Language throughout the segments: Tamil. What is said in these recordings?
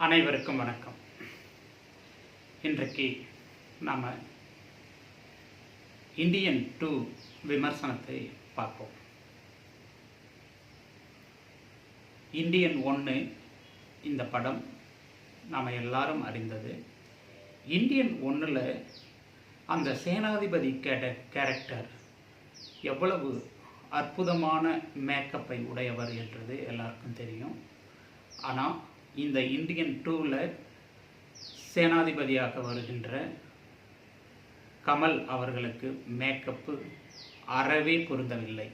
அனைவருக்கும் வணக்கம். இன்றைக்கு நாம் இந்தியன் 2 விமர்சனத்தை பார்ப்போம். இந்தியன் 1 இந்த படம் நாம் எல்லாரும் அறிந்தது. இந்தியன் 1ல் அந்த சேனாதிபதி கேரக்டர் எவ்வளவு அற்புதமான மேக்கப்பை உடையவர் என்றது எல்லாருக்கும் தெரியும். ஆனால் இந்த இந்தியன் 2ல் சேனாதிபதியாக வருகின்ற கமல் அவர்களுக்கு மேக்கப்பு அறவே பொருந்தவில்லை.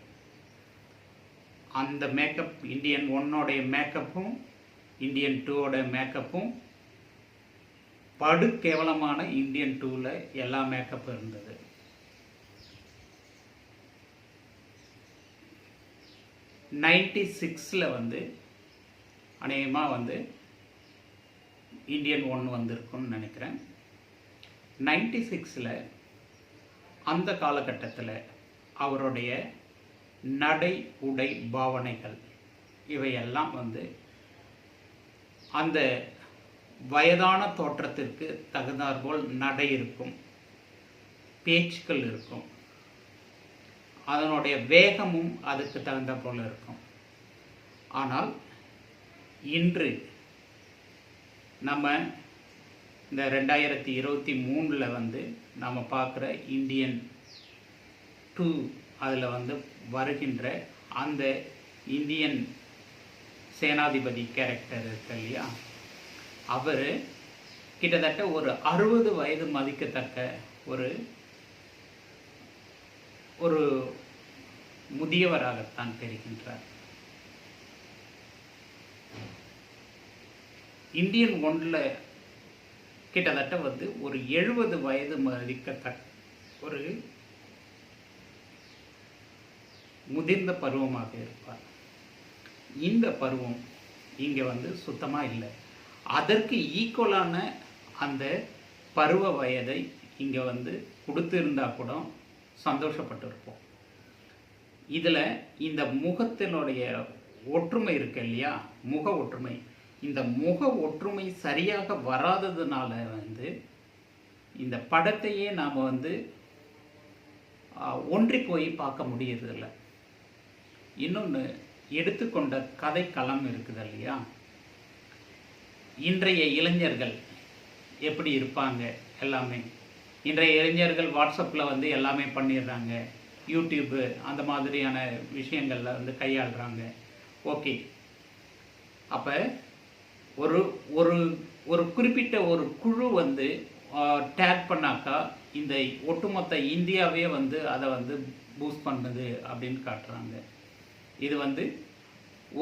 அந்த மேக்கப் இந்தியன் 1 மேக்கப்பும் இந்தியன் 2 மேக்கப்பும் படு கேவலமான. இந்தியன் 2ல் எல்லா மேக்கப்பும் இருந்தது. '96ல் அநேகமாக இந்தியன் 1 வந்திருக்கும்னு நினைக்கிறேன். 96ல் அந்த காலகட்டத்தில் அவருடைய நடை உடை பாவனைகள் இவையெல்லாம் அந்த வயதான தோற்றத்திற்கு தகுந்தாற்போல் நடை இருக்கும், பேச்சுக்கள் இருக்கும், அதனுடைய வேகமும் அதுக்கு தகுந்த போல் இருக்கும். ஆனால் இன்று நம்ம இந்த 2023ல் நம்ம பார்க்குற இந்தியன் 2 அதில் வருகின்ற அந்த இந்தியன் சேனாதிபதி கேரக்டர் இருக்கு இல்லையா, அவர் கிட்டத்தட்ட ஒரு 60 வயது மதிக்கத்தக்க ஒரு முதியவராகத்தான் தெரிகின்றார். இந்தியன் 1ல் கிட்டத்தட்ட ஒரு 70 வயது மதிக்கத்தக்க ஒரு முதிர்ந்த பருவமாக இருப்பார். இந்த பருவம் இங்கே சுத்தமாக இல்லை. அதற்கு ஈக்குவலான அந்த பருவ வயதை இங்கே கொடுத்திருந்தா கூட சந்தோஷப்பட்டிருப்போம். இதில் இந்த முகத்தினுடைய ஒற்றுமை இருக்கு இல்லையா, முக ஒற்றுமை, இந்த முக ஒற்றுமை சரியாக வராததுனால இந்த படத்தையே நாம் ஒன்றி போய் பார்க்க முடியறதில்ல. இன்னொன்று, எடுத்துக்கொண்ட கதைக்களம் இருக்குது இல்லையா, இன்றைய இளைஞர்கள் எப்படி இருப்பாங்க, எல்லாமே இன்றைய இளைஞர்கள் வாட்ஸ்அப்பில் எல்லாமே பண்ணிடுறாங்க, யூடியூப்பு அந்த மாதிரியான விஷயங்களில் கையாளுறாங்க. ஓகே, அப்போ ஒரு ஒரு ஒரு குறிப்பிட்ட ஒரு குழு டேக் பண்ணாக்கா இந்த ஒட்டுமொத்த இந்தியாவே அதை பூஸ்ட் பண்ணுது அப்படின்னு காட்டுறாங்க. இது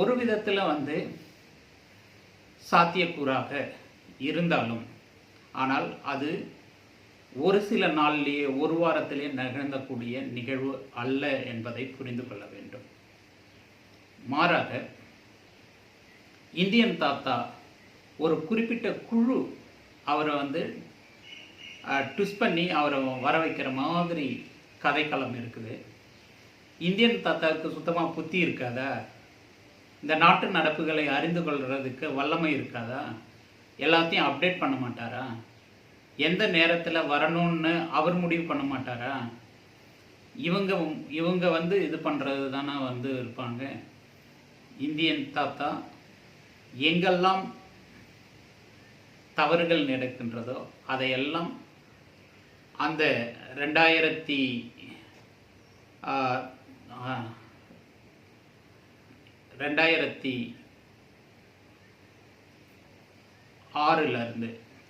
ஒரு விதத்தில் சாத்தியக்கூறாக இருந்தாலும், ஆனால் அது ஒரு சில நாள்லேயே ஒரு வாரத்திலே நிகழ்ந்தக்கூடிய நிகழ்வு அல்ல என்பதை புரிந்து கொள்ள வேண்டும். மாறாக இந்தியன் தாத்தா ஒரு குறிப்பிட்ட குழு அவரை ட்விஸ்ட் பண்ணி அவரை வர வைக்கிற மாதிரி கதைக்களம் இருக்குது. இந்தியன் தாத்தாவுக்கு சுத்தமாக புத்தி இருக்காதா? இந்த நாட்டு நடப்புகளை அறிந்து கொள்கிறதுக்கு வல்லமை இருக்காதா? எல்லாத்தையும் அப்டேட் பண்ண மாட்டாரா? எந்த நேரத்தில் வரணும்னு அவர் முடிவு பண்ண மாட்டாரா? இவங்க இது பண்ணுறது தானே இருப்பாங்க. இந்தியன் தாத்தா எங்கெல்லாம் தவறுகள் நடக்கின்றதோ அதையெல்லாம் அந்த 2006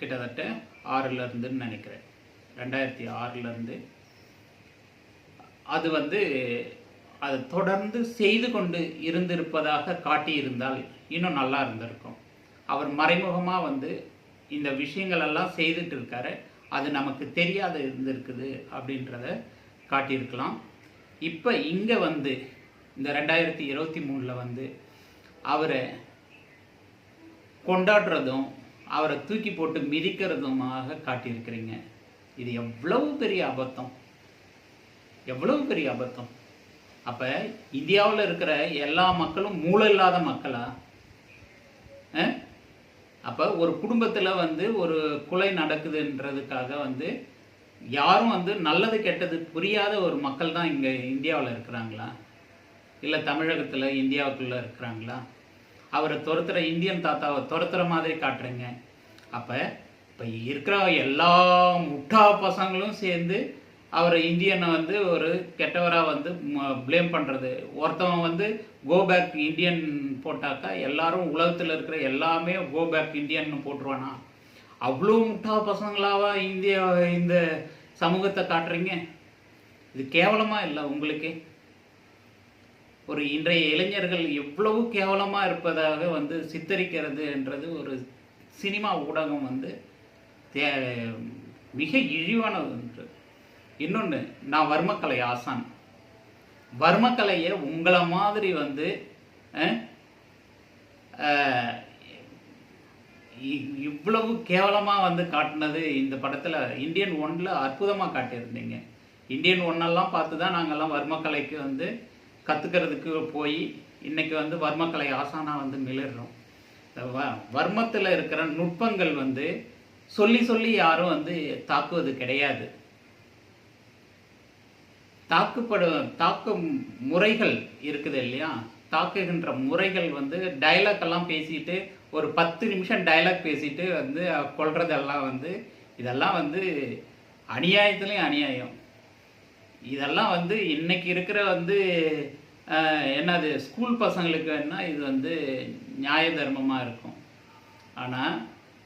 கிட்டத்தட்ட 6லேருந்து நினைக்கிறேன், 2006லேருந்து அது அதை தொடர்ந்து செய்து கொண்டு இருந்திருப்பதாக காட்டியிருந்தால் இன்னும் நல்லா இருந்திருக்கும். அவர் மறைமுகமாக இந்த விஷயங்களெல்லாம் செய்துட்டு இருக்காரு, அது நமக்கு தெரியாத இருந்திருக்குது அப்படின்றத காட்டியிருக்கலாம். இப்போ இங்கே இந்த 2023ல் அவரை கொண்டாடுறதும் அவரை தூக்கி போட்டு மிதிக்கிறதுமாக காட்டியிருக்கிறீங்க. இது எவ்வளவு பெரிய அபத்தம், எவ்வளவு பெரிய அபத்தம். அப்போ இந்தியாவில் இருக்கிற எல்லா மக்களும் மூளை இல்லாத மக்களா? அப்போ ஒரு குடும்பத்தில் வந்து ஒரு கொலை நடக்குதுன்றதுக்காக வந்து யாரும் வந்து நல்லது கெட்டது புரியாத ஒரு மக்கள் தான் இங்கே இந்தியாவில் இருக்கிறாங்களா, இல்லை தமிழகத்தில் இந்தியாவுக்குள்ளே இருக்கிறாங்களா? அவரை துரத்துற இந்தியன் தாத்தாவை துரத்துற மாதிரி காட்டுறீங்க. அப்போ இப்போ இருக்கிற எல்லா முட்டா பசங்களும் சேர்ந்து அவரை இந்தியனை வந்து ஒரு கெட்டவராக வந்து ப்ளேம் பண்ணுறது. ஒருத்தவன் வந்து கோ பேக் இந்தியன் போட்டாக்கா எல்லாரும் உலகத்தில் இருக்கிற எல்லாமே கோ பேக் இந்தியன்னு போட்டுருவானா? அவ்வளோ முட்டா பசங்களாவா இந்த சமூகத்தை காட்டுறீங்க? இது கேவலமாக இல்லை உங்களுக்கு? ஒரு இன்றைய இளைஞர்கள் எவ்வளவு கேவலமாக இருப்பதாக வந்து சித்தரிக்கிறதுன்றது ஒரு சினிமா ஊடகம் வந்து மிக இழிவானது ஒன்று. இன்னொன்று, நான் வர்மக்கலை ஆசான். வர்மக்கலையை உங்களை மாதிரி வந்து இவ்வளவு கேவலமாக வந்து காட்டினது இந்த படத்தில் இந்தியன் 1ல் அற்புதமாக காட்டியிருந்தீங்க. இந்தியன் 1எல்லாம் பார்த்து தான் நாங்கள்லாம் வர்மக்கலைக்கு வந்து கற்றுக்கிறதுக்கு போய் இன்றைக்கி வந்து வர்மக்கலை ஆசானாக வந்து மிளறோம். வர்மத்தில் இருக்கிற நுட்பங்கள் வந்து சொல்லி சொல்லி யாரும் வந்து தாக்குவது கிடையாது. தாக்கும் முறைகள் இருக்குது இல்லையா? தாக்குகின்ற முறைகள் வந்து டைலாக் எல்லாம் பேசிட்டு ஒரு 10 நிமிஷம் டைலாக் பேசிட்டு வந்து கொள்றதெல்லாம் வந்து இதெல்லாம் வந்து அநியாயத்துலேயும் அநியாயம். இதெல்லாம் வந்து இன்னைக்கு இருக்கிற வந்து என்னது ஸ்கூல் பசங்களுக்கு என்ன இது வந்து நியாய தர்மமாக இருக்கும். ஆனால்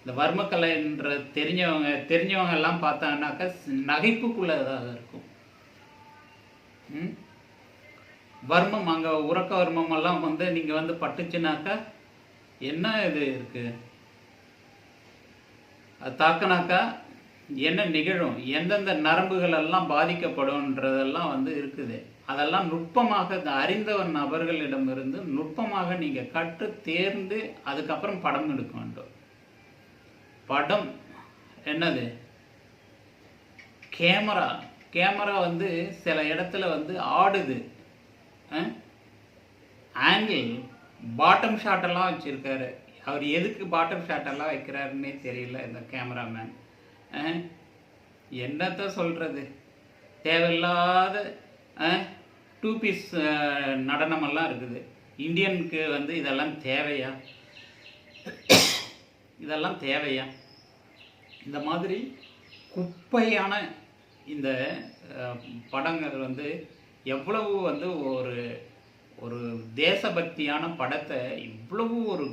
இந்த வர்மக்கலைன்ற தெரிஞ்சவங்க எல்லாம் பார்த்தாங்கன்னாக்கா நகைப்புக்குள்ளதாக இருக்கும். வர்மம் அங்கே உறக்க வர்மம் எல்லாம் வந்து நீங்கள் வந்து பட்டுச்சுனாக்கா என்ன இது இருக்குது? அது தாக்கினாக்கா என்ன நிகழும், எந்தெந்த நரம்புகள் எல்லாம் பாதிக்கப்படும்ன்றதெல்லாம் வந்து இருக்குது. அதெல்லாம் நுட்பமாக அறிந்தவன் நபர்களிடமிருந்து நுட்பமாக நீங்கள் கற்று தேர்ந்து அதுக்கப்புறம் படம் எடுக்க வேண்டும். படம் என்னது? கேமரா வந்து சில இடத்துல வந்து ஆடுது. ஆங்கிள் பாட்டம் ஷாட்டெல்லாம் வச்சுருக்காரு. அவர் எதுக்கு பாட்டம் ஷாட்டெல்லாம் வைக்கிறாருன்னே தெரியல இந்த கேமராமேன். என்னத்த சொல்கிறது? தேவையில்லாத 2 பீஸ் நடனமெல்லாம் இருக்குது. இந்தியனுக்கு வந்து இதெல்லாம் தேவையா? இதெல்லாம் தேவையா? இந்த மாதிரி குப்பையான இந்த படங்கள் வந்து எவ்வளவு வந்து ஒரு தேசபக்தியான படத்தை இவ்வளவு ஒரு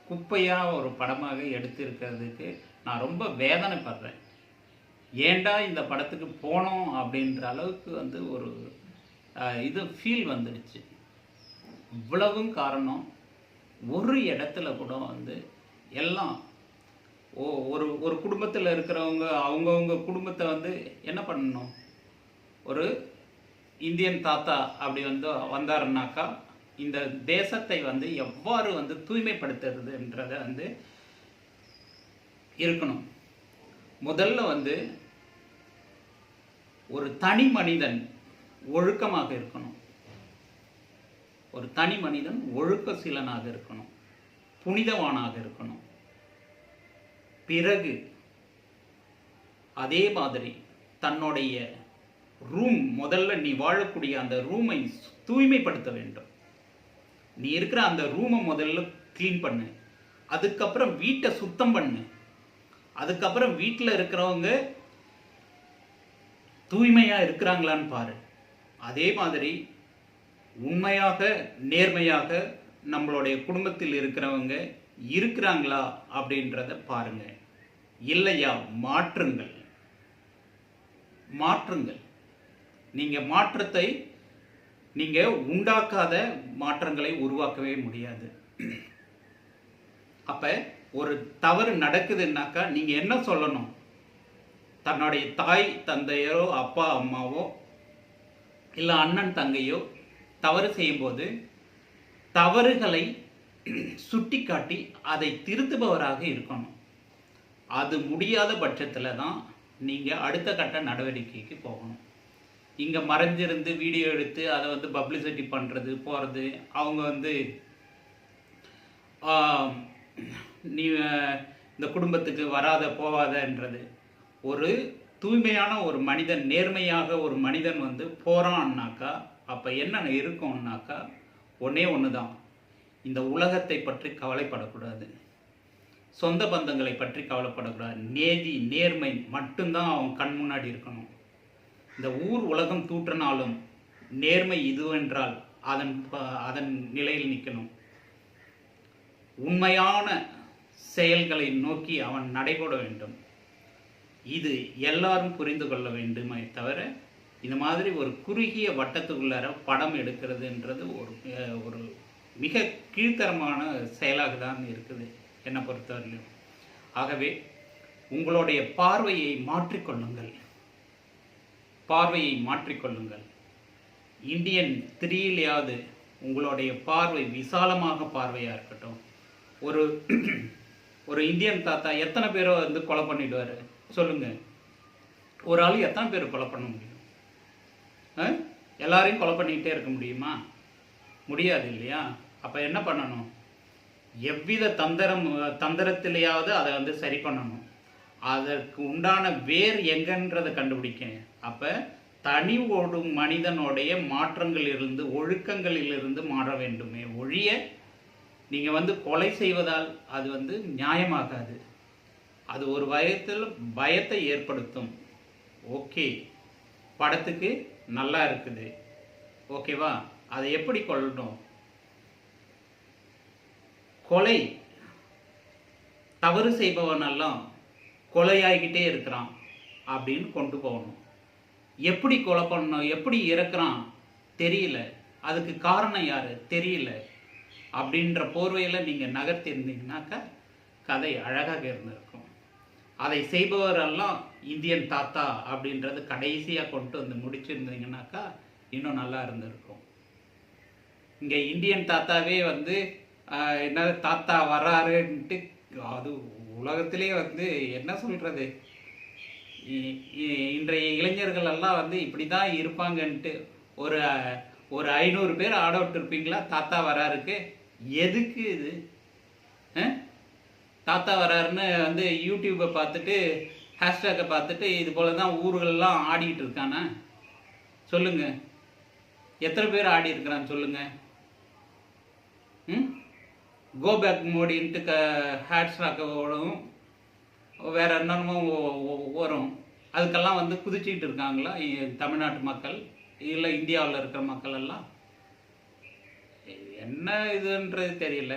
குப்பையாக ஒரு படமாக எடுத்திருக்கிறதுக்கு நான் ரொம்ப வேதனைப்படுறேன். ஏண்டா இந்த படத்துக்கு போனோம் அப்படின்ற அளவுக்கு வந்து ஒரு இது ஃபீல் வந்துடுச்சு. இவ்வளவும் காரணம் ஒரு இடத்துல கூட வந்து எல்லாம் ஒரு குடும்பத்தில் இருக்கிறவங்க அவங்கவுங்க குடும்பத்தை வந்து என்ன பண்ணணும்? ஒரு இந்தியன் தாத்தா அப்படி வந்து வந்தாருன்னாக்கா இந்த தேசத்தை வந்து எவ்வாறு வந்து தூய்மைப்படுத்துறதுன்றத வந்து இருக்கணும். முதல்ல வந்து ஒரு தனி மனிதன் ஒழுக்கமாக இருக்கணும். ஒரு தனி மனிதன் ஒழுக்கசீலனாக இருக்கணும், புனிதவானாக இருக்கணும். பிறகு அதே மாதிரி தன்னுடைய ரூம், முதல்ல நீ வாழக்கூடிய அந்த ரூமை தூய்மைப்படுத்த வேண்டும். நீ இருக்கிற அந்த ரூமை முதல்ல க்ளீன் பண்ணு. அதுக்கப்புறம் வீட்டை சுத்தம் பண்ணு. அதுக்கப்புறம் வீட்டில் இருக்கிறவங்க தூய்மையாக இருக்கிறாங்களான்னு பாரு. அதே மாதிரி உண்மையாக நேர்மையாக நம்மளுடைய குடும்பத்தில் இருக்கிறவங்க இருக்கிறாங்களா அப்படின்றத பாருங்க. இல்லையா மாற்றுங்கள். நீங்கள் மாற்றத்தை நீங்கள் உண்டாக்காத மாற்றங்களை உருவாக்கவே முடியாது. அப்போ ஒரு தவறு நடக்குதுன்னாக்கா நீங்கள் என்ன சொல்லணும்? தன்னுடைய தாய் தந்தையோ அப்பா அம்மாவோ இல்லை அண்ணன் தங்கையோ தவறு செய்யும்போது தவறுகளை சுட்டிக்காட்டி அதை திருத்துபவராக இருக்கணும். அது முடியாத பட்சத்தில் தான் நீங்கள் அடுத்த கட்ட நடவடிக்கைக்கு போகணும். இங்கே மறைஞ்சிருந்து வீடியோ எடுத்து அதை வந்து பப்ளிசிட்டி பண்ணுறது போகிறது, அவங்க வந்து நீ இந்த குடும்பத்துக்கு வராத போவாதன்றது. ஒரு தூய்மையான ஒரு மனிதன், நேர்மையாக ஒரு மனிதன் வந்து போகிறான்னாக்கா அப்போ என்ன இருக்கும்னாக்கா ஒன்றே ஒன்று தான், இந்த உலகத்தை பற்றி கவலைப்படக்கூடாது, சொந்த பந்தங்களை பற்றி கவலைப்படக்கூடாது, நேதி நேர்மை மட்டும்தான் அவன் கண் முன்னாடி இருக்கணும். இந்த ஊர் உலகம் தூற்றினாலும் நேர்மை இதுவென்றால் அதன் நிலையில் நிற்கணும். உண்மையான செயல்களை நோக்கி அவன் நடைபெற வேண்டும். இது எல்லாரும் புரிந்து கொள்ள வேண்டுமே தவிர இந்த மாதிரி ஒரு குறுகிய வட்டத்துக்குள்ளார படம் எடுக்கிறதுன்றது ஒரு மிக கீழ்த்தரமான செயலாக தான் இருக்குது என்னை பொறுத்தவரையிலும். ஆகவே உங்களுடைய பார்வையை மாற்றிக்கொள்ளுங்கள், இந்தியன் 3லையாவது உங்களுடைய பார்வை விசாலமாக பார்வையாக இருக்கட்டும். ஒரு இந்தியன் தாத்தா எத்தனை பேரை வந்து கொலை பண்ணிடுவார் சொல்லுங்கள்? ஒரு ஆள் எத்தனை பேர் கொலை பண்ண முடியும்? எல்லாரையும் கொலை பண்ணிக்கிட்டே இருக்க முடியுமா? முடியாது இல்லையா? அப்போ என்ன பண்ணணும்? எவ்வித தந்திரத்திலேயாவது அதை வந்து சரி பண்ணணும். அதற்கு உண்டான வேர் எங்கன்றதை கண்டுபிடிக்க. அப்போ தனி ஓடும் மனிதனுடைய மாற்றங்களிலிருந்து, ஒழுக்கங்களிலிருந்து மாற வேண்டுமே ஒழிய நீங்கள் வந்து கொலை செய்வதால் அது வந்து நியாயமாகாது. அது ஒரு வயத்தில் பயத்தை ஏற்படுத்தும். ஓகே, படத்துக்கு நல்லா இருக்குது, ஓகேவா? அதை எப்படி கொள்ளணும்? கொலை தவறு செய்பவனெல்லாம் கொலையாகிக்கிட்டே இருக்கிறான் அப்படின்னு கொண்டு போகணும். எப்படி கொலை பண்ணணும், எப்படி இறக்குறான் தெரியல, அதுக்கு காரணம் யார் தெரியல அப்படின்ற போர்வையில் நீங்கள் நகர்த்திருந்தீங்கன்னாக்கா கதை அழகாக இருந்திருக்கும். அதை செய்பவரெல்லாம் இந்தியன் தாத்தா அப்படின்றது கடைசியாக கொண்டு வந்து முடிச்சிருந்தீங்கன்னாக்கா இன்னும் நல்லா இருந்திருக்கும். இங்கே இந்தியன் தாத்தாவே வந்து என்ன தாத்தா வராருன்ட்டு, அது உலகத்திலே வந்து என்ன சொல்கிறது, இன்றைய இளைஞர்கள் எல்லாம் வந்து இப்படி தான் இருப்பாங்கன்ட்டு ஒரு 500 பேர் ஆட விட்டுருப்பீங்களா தாத்தா வராருக்கு? எதுக்கு இது? தாத்தா வராருன்னு வந்து யூடியூப்பை பார்த்துட்டு ஹேஷ்டேக்கை பார்த்துட்டு இது போல தான் ஊர்களெல்லாம் ஆடிட்டு இருக்கானா? சொல்லுங்க, எத்தனை பேர் ஆடி இருக்கிறான்னு சொல்லுங்க. கோ பேக் மோடின்ட்டு ஹேஷ்டேக்கை ஓடும், வேற என்னமோ வரும். அதுக்கெல்லாம் வந்து குதிச்சிக்கிட்டு இருக்காங்களா தமிழ்நாட்டு மக்கள், இல்லை இந்தியாவில் இருக்கிற மக்கள் எல்லாம்? என்ன இதுன்றது தெரியல.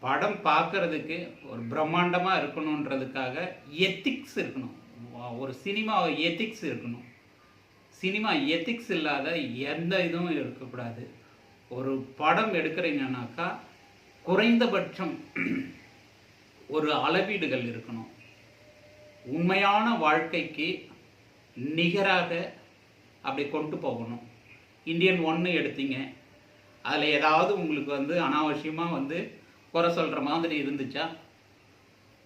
படம் பார்க்கறதுக்கு ஒரு பிரம்மாண்டமாக இருக்கணுன்றதுக்காக எத்திக்ஸ் இருக்கணும். ஒரு சினிமா எத்திக்ஸ் இருக்கணும். சினிமா எத்திக்ஸ் இல்லாத எந்த இதுவும் இருக்கக்கூடாது. ஒரு படம் எடுக்கிறீங்கன்னாக்கா குறைந்தபட்சம் ஒரு அளவீடுகள் இருக்கணும். உண்மையான வாழ்க்கைக்கு நிகராக அப்படி கொண்டு போகணும். இந்தியன் 1 எடுத்தீங்க, அதில் ஏதாவது உங்களுக்கு வந்து அனாவசியமாக வந்து குறை சொல்கிற மாதிரி இருந்துச்சா?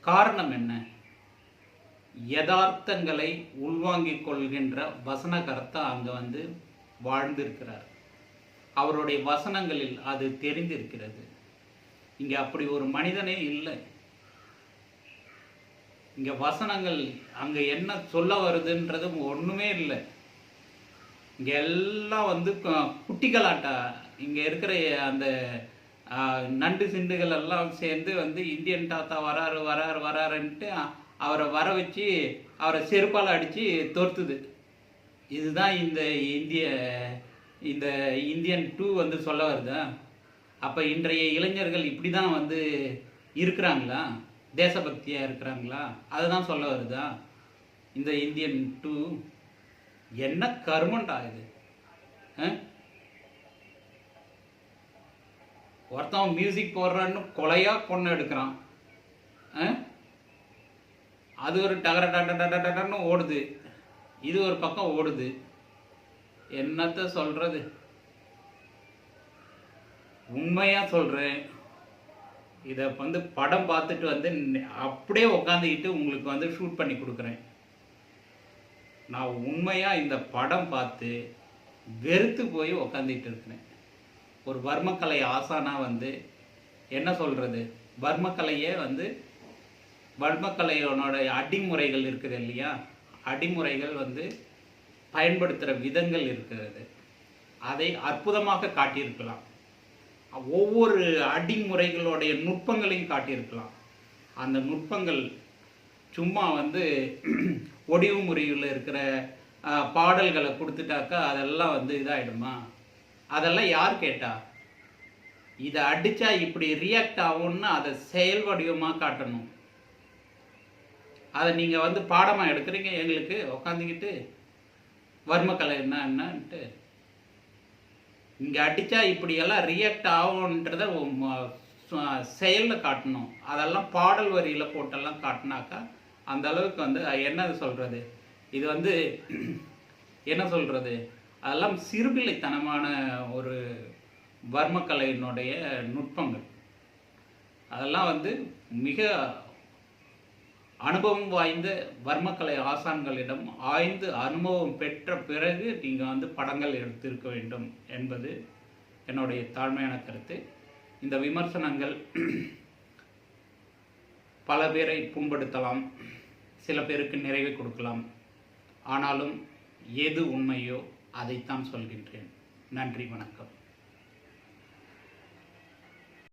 காரணம் என்ன? யதார்த்தங்களை உள்வாங்கிக் கொள்கின்ற வசனகர்த்தா அங்கே வந்து வாழ்ந்திருக்கிறார். அவருடைய வசனங்களில் அது தெரிந்திருக்கிறது. இங்கே அப்படி ஒரு மனிதனே இல்லை. இங்கே வசனங்கள் அங்கே என்ன சொல்ல வருதுன்றது ஒன்றுமே இல்லை. இங்கே எல்லாம் வந்து குட்டிகளாட்டா. இங்கே இருக்கிற அந்த நண்டு சிண்டுகள் எல்லாம் சேர்ந்து வந்து இந்தியன் தாத்தா வராருன்ட்டு அவரை வர வச்சு அவரை செருப்பால் அடித்து தோர்த்துது. இதுதான் இந்த இந்தியன் 2 வந்து சொல்ல வருதா? அப்போ இன்றைய இளைஞர்கள் இப்படி தான் வந்து இருக்கிறாங்களா? தேசபக்தியாக இருக்கிறாங்களா? அதுதான் சொல்ல வருதா இந்த இந்தியன் 2? என்ன கருமண்டா இது? ஒருத்தன் மியூசிக் போடுறான்னு கொலையாக பொண்ணு எடுக்கிறான். அது ஒரு டகரன்னு ஓடுது, இது ஒரு பக்கம் ஓடுது. என்னத்த சொல்கிறது? உண்மையாக சொல்கிறேன், இதை வந்து படம் பார்த்துட்டு வந்து அப்படியே உக்காந்துக்கிட்டு உங்களுக்கு வந்து ஷூட் பண்ணி கொடுக்குறேன். நான் உண்மையாக இந்த படம் பார்த்து வெறுத்து போய் உக்காந்துக்கிட்டு இருக்கிறேன். ஒரு வர்மக்கலை ஆசானா வந்து என்ன சொல்கிறது, வர்மக்கலையை வந்து வர்மக்கலையோட அடிமுறைகள் இருக்குது இல்லையா, அடிமுறைகள் வந்து பயன்படுத்துகிற விதங்கள் இருக்கிறது. அதை அற்புதமாக காட்டியிருக்கலாம். ஒவ்வொரு அடிமுறைகளுடைய நுட்பங்களையும் காட்டியிருக்கலாம். அந்த நுட்பங்கள் சும்மா வந்து ஒடிவு முறையில் இருக்கிற பாடல்களை கொடுத்துட்டாக்கா அதெல்லாம் வந்து இதாகிடுமா? அதெல்லாம் யார் கேட்டா? இதை அடித்தா இப்படி ரியாக்ட் ஆகும்னு அதை செயல் வடிவமாக காட்டணும். அதை நீங்கள் வந்து பாடமாக எடுக்கிறீங்க எங்களுக்கு உக்காந்துக்கிட்டு வர்மக்கலை என்னன்ட்டு. இங்கே அடித்தா இப்படியெல்லாம் ரியாக்ட் ஆகும்ன்றத செயலில் காட்டணும். அதெல்லாம் பாடல் வரியில் போட்டெல்லாம் காட்டினாக்கா அந்த அளவுக்கு வந்து என்ன சொல்கிறது, இது வந்து என்ன சொல்கிறது, அதெல்லாம் சிறுபிள்ளைத்தனமான ஒரு வர்மக்கலையினுடைய நுட்பங்கள். அதெல்லாம் வந்து மிக அனுபவம் வாய்ந்த வர்மக்கலை ஆசான்களிடம் ஆய்ந்து அனுபவம் பெற்ற பிறகு நீங்கள் வந்து படங்கள் எடுத்திருக்க வேண்டும் என்பது என்னுடைய தாழ்மையான கருத்து. இந்த விமர்சனங்கள் பல பேரை புண்படுத்தலாம், சில பேருக்கு நிறைவை கொடுக்கலாம். ஆனாலும் எது உண்மையோ அதைத்தான் சொல்கின்றேன். நன்றி, வணக்கம்.